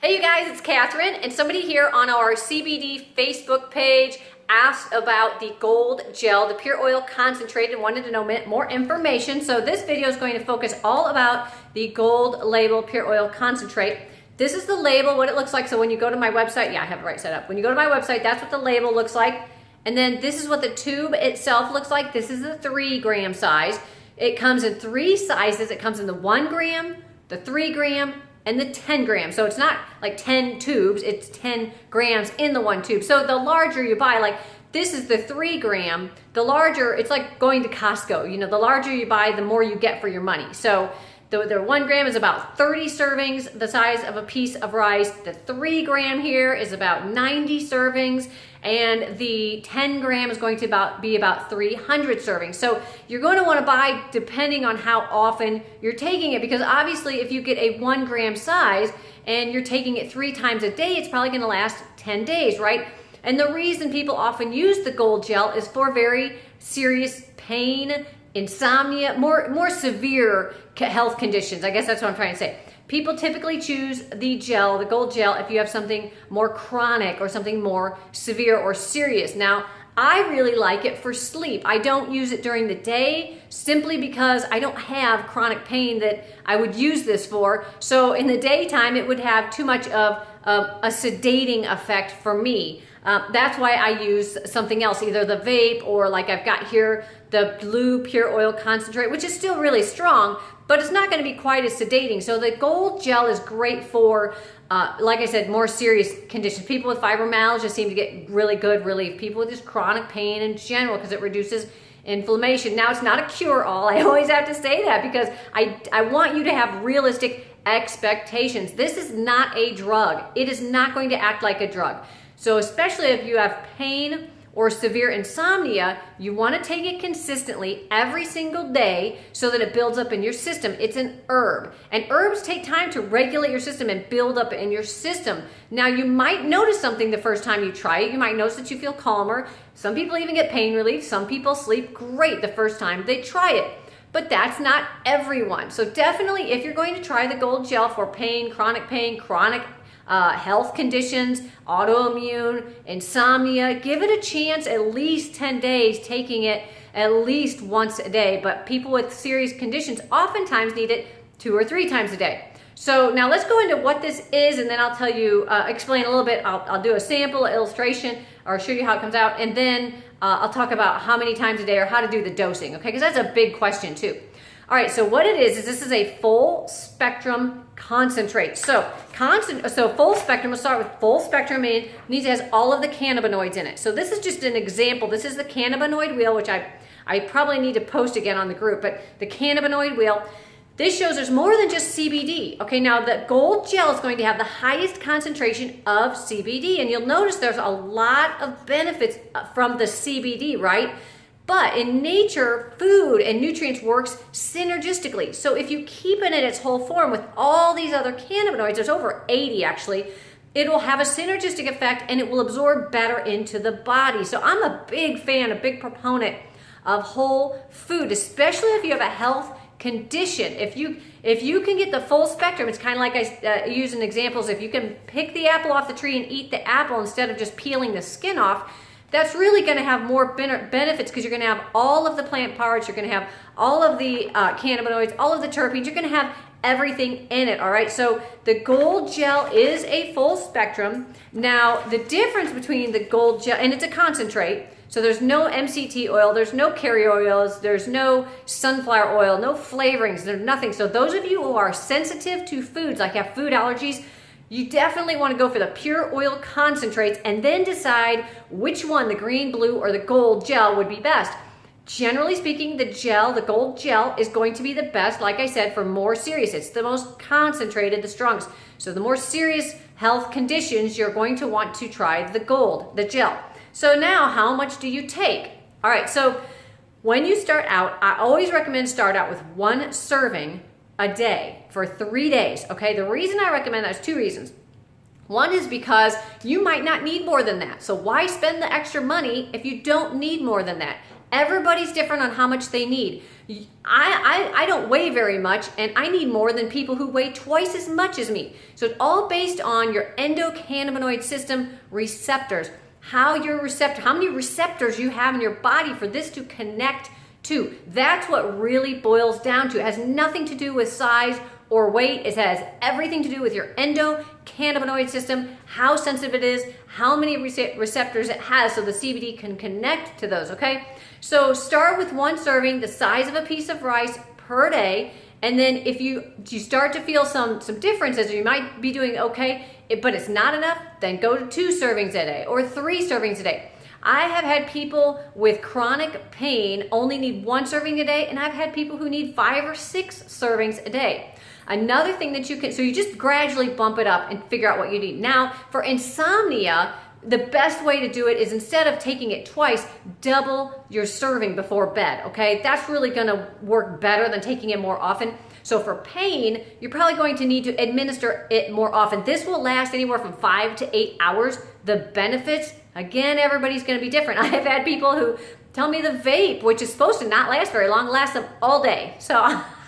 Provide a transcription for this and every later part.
Hey you guys, it's Catherine, and somebody here on our CBD Facebook page asked about the gold gel, the pure oil concentrate, and wanted to know more information. So this video is going to focus all about the gold label pure oil concentrate. This is the label, what it looks like. So when you go to my website, yeah, I have it right set up. When you go to my website, that's what the label looks like. And then this is what the tube itself looks like. This is the 3 gram size. It comes in 3 sizes. It comes in the 1 gram, the 3 gram, and the 10 grams. So it's not like 10 tubes, it's 10 grams in the 1 tube. So the larger you buy, like this is the 3 gram, the larger, it's like going to Costco. You know, the larger you buy, the more you get for your money. So the 1 gram is about 30 servings, the size of a piece of rice. The 3 gram here is about 90 servings, and the 10 gram is going to be about 300 servings. So you're going to want to buy depending on how often you're taking it, because obviously if you get a 1 gram size and you're taking it 3 times a day, it's probably going to last 10 days, right? And the reason people often use the gold gel is for very serious pain, insomnia, more severe health conditions. I guess that's what I'm trying to say. People typically choose the gel, the gold gel, if you have something more chronic or something more severe or serious. Now, I really like it for sleep. I don't use it during the day simply because I don't have chronic pain that I would use this for. So in the daytime, it would have too much of a sedating effect for me. That's why I use something else, either the vape or like I've got here, the blue pure oil concentrate, which is still really strong, but it's not going to be quite as sedating. So the gold gel is great for, like I said, more serious conditions. People with fibromyalgia seem to get really good relief. People with just chronic pain in general, because it reduces inflammation. Now, it's not a cure-all. I always have to say that because I want you to have realistic expectations. This is not a drug. It is not going to act like a drug. So especially if you have pain or severe insomnia, you want to take it consistently every single day so that it builds up in your system. It's an herb, and herbs take time to regulate your system and build up in your system. Now, you might notice something the first time you try it. You might notice that you feel calmer. Some people even get pain relief. Some people sleep great the first time they try it. But that's not everyone. So definitely, if you're going to try the gold gel for pain, chronic health conditions, autoimmune, insomnia, give it a chance at least 10 days, taking it at least once a day. But people with serious conditions oftentimes need it 2 or 3 times a day. So now let's go into what this is, and then I'll tell you, explain a little bit. I'll do a sample, illustration, or show you how it comes out, and then I'll talk about how many times a day or how to do the dosing, okay? Because that's a big question too. All right, so what it is this is a full spectrum concentrate. So full spectrum, we'll start with full spectrum, and it means it has all of the cannabinoids in it. So this is just an example. This is the cannabinoid wheel, which I probably need to post again on the group, but the cannabinoid wheel, this shows there's more than just CBD. Okay, now the gold gel is going to have the highest concentration of CBD, and you'll notice there's a lot of benefits from the CBD, right? But in nature, food and nutrients works synergistically. So if you keep it in its whole form with all these other cannabinoids, there's over 80 actually, it will have a synergistic effect and it will absorb better into the body. So I'm a big fan, a big proponent of whole food, especially if you have a health condition. If you can get the full spectrum, it's kind of like I use in examples, if you can pick the apple off the tree and eat the apple instead of just peeling the skin off, that's really going to have more benefits, because you're going to have all of the plant parts, you're going to have all of the cannabinoids, all of the terpenes, you're going to have everything in it, all right? So the gold gel is a full spectrum. Now, the difference between the gold gel, and it's a concentrate, so there's no MCT oil, there's no carrier oils, there's no sunflower oil, no flavorings, there's nothing. So those of you who are sensitive to foods, like have food allergies, you definitely want to go for the pure oil concentrates and then decide which one, the green, blue, or the gold gel would be best. Generally speaking, the gold gel is going to be the best, like I said, for more serious. It's the most concentrated, the strongest. So the more serious health conditions, you're going to want to try the gel. So now, how much do you take? All right, so when you start out, I always recommend start out with 1 serving a day for 3 days, okay? The reason I recommend that is 2 reasons. One is because you might not need more than that. So why spend the extra money if you don't need more than that? Everybody's different on how much they need. I don't weigh very much, and I need more than people who weigh twice as much as me. So it's all based on your endocannabinoid system receptors. How many receptors you have in your body for this to connect to. That's what really boils down to. It has nothing to do with size or weight. It has everything to do with your endocannabinoid system, how sensitive it is, how many receptors it has, so the CBD can connect to those, okay? So start with 1 serving, the size of a piece of rice per day, and then if you start to feel some differences, or you might be doing okay, but it's not enough, then go to 2 servings a day or 3 servings a day. I have had people with chronic pain only need 1 serving a day, and I've had people who need 5 or 6 servings a day. Another thing that you can, so you just gradually bump it up and figure out what you need. Now, for insomnia, the best way to do it is, instead of taking it twice, double your serving before bed, okay? That's really gonna work better than taking it more often. So for pain, you're probably going to need to administer it more often. This will last anywhere from 5 to 8 hours. The benefits, again, everybody's gonna be different. I have had people who tell me the vape, which is supposed to not last very long, lasts them all day. So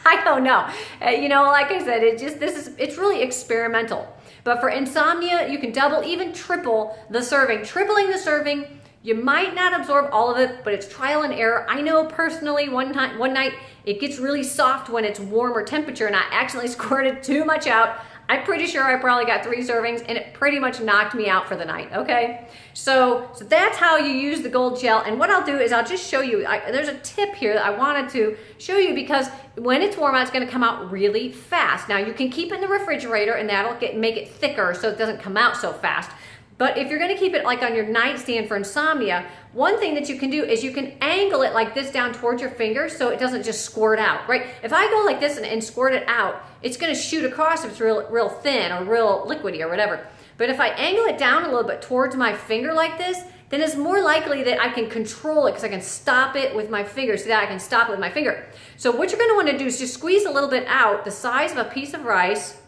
I don't know. You know, like I said, it's really experimental. But for insomnia, you can double, even triple the serving. Tripling the serving, you might not absorb all of it, but it's trial and error. I know personally, one night it gets really soft when it's warmer temperature, and I accidentally squirted too much out. I'm pretty sure I probably got 3 servings, and it pretty much knocked me out for the night, okay? So that's how you use the gold gel. And what I'll do is I'll just show you, there's a tip here that I wanted to show you, because when it's warm out, it's gonna come out really fast. Now, you can keep it in the refrigerator, and that'll make it thicker so it doesn't come out so fast. But if you're gonna keep it like on your nightstand for insomnia, one thing that you can do is you can angle it like this down towards your finger so it doesn't just squirt out, right? If I go like this and squirt it out, it's gonna shoot across if it's real thin or real liquidy or whatever. But if I angle it down a little bit towards my finger like this, then it's more likely that I can control it, because I can stop it with my finger. See that? I can stop it with my finger. So what you're gonna wanna do is just squeeze a little bit out, the size of a piece of rice.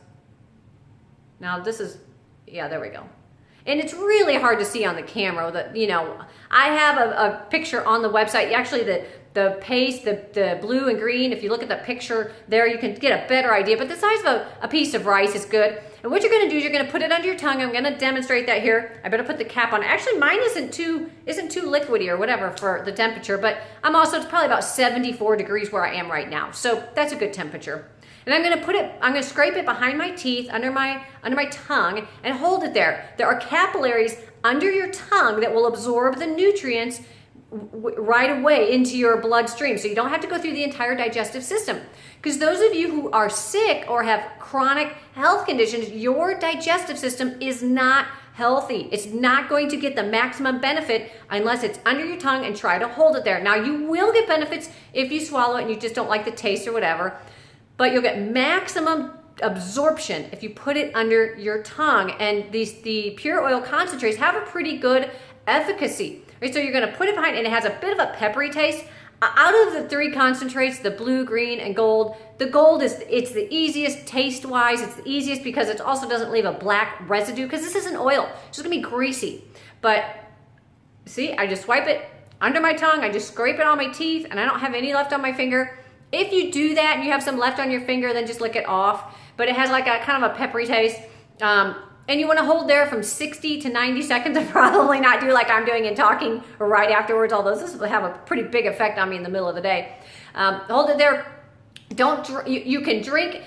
Now this is, yeah, there we go. And it's really hard to see on the camera. That, you know, I have a picture on the website. Actually, the paste, the blue and green, if you look at the picture there, you can get a better idea. But the size of a piece of rice is good. And what you're gonna do is you're gonna put it under your tongue. I'm gonna demonstrate that here. I better put the cap on. Actually, mine isn't too liquidy or whatever for the temperature, but it's probably about 74 degrees where I am right now. So that's a good temperature. And I'm gonna scrape it behind my teeth, under my tongue, and hold it there. There are capillaries under your tongue that will absorb the nutrients right away into your bloodstream, so you don't have to go through the entire digestive system. Because those of you who are sick or have chronic health conditions, your digestive system is not healthy. It's not going to get the maximum benefit unless it's under your tongue, and try to hold it there. Now, you will get benefits if you swallow it and you just don't like the taste or whatever, but you'll get maximum absorption if you put it under your tongue. And the pure oil concentrates have a pretty good efficacy. Right, so you're gonna put it behind, and it has a bit of a peppery taste. Out of the 3 concentrates, the blue, green, and gold, the gold it's the easiest taste-wise. It's the easiest because it also doesn't leave a black residue, because this isn't oil. It's just gonna be greasy. But see, I just swipe it under my tongue, I just scrape it on my teeth, and I don't have any left on my finger. If you do that and you have some left on your finger, then just lick it off. But it has like a kind of a peppery taste. And you want to hold there from 60 to 90 seconds, and probably not do like I'm doing and talking right afterwards, although this will have a pretty big effect on me in the middle of the day. Hold it there. You can drink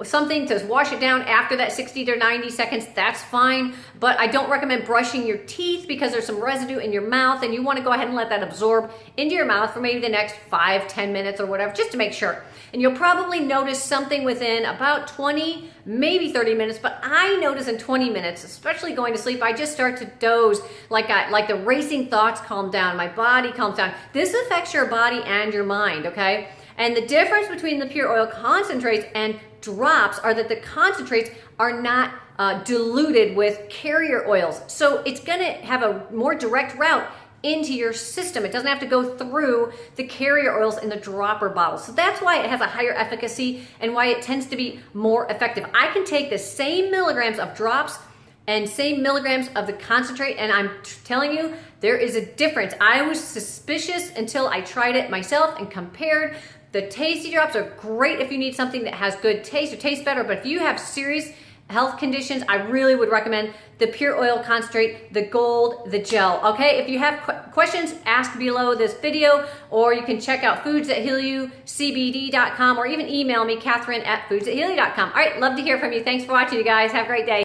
something to wash it down after that 60 to 90 seconds, that's fine. But I don't recommend brushing your teeth, because there's some residue in your mouth, and you want to go ahead and let that absorb into your mouth for maybe the next 5-10 minutes or whatever, just to make sure. And you'll probably notice something within about 20, maybe 30 minutes, but I notice in 20 minutes, especially going to sleep, I just start to doze, like the racing thoughts calm down, my body calms down. This affects your body and your mind, okay? And the difference between the pure oil concentrates and drops are that the concentrates are not diluted with carrier oils. So it's gonna have a more direct route into your system. It doesn't have to go through the carrier oils in the dropper bottle. So that's why it has a higher efficacy and why it tends to be more effective. I can take the same milligrams of drops and same milligrams of the concentrate, and I'm telling you, there is a difference. I was suspicious until I tried it myself and compared. The tasty drops are great if you need something that has good taste or tastes better, but if you have serious health conditions, I really would recommend the Pure Oil Concentrate, the Gold, the Gel. Okay, if you have questions, ask below this video, or you can check out Foods That Heal You, CBD.com, or even email me, Catherine at foodsthathealyou.com. All right, love to hear from you. Thanks for watching, you guys. Have a great day.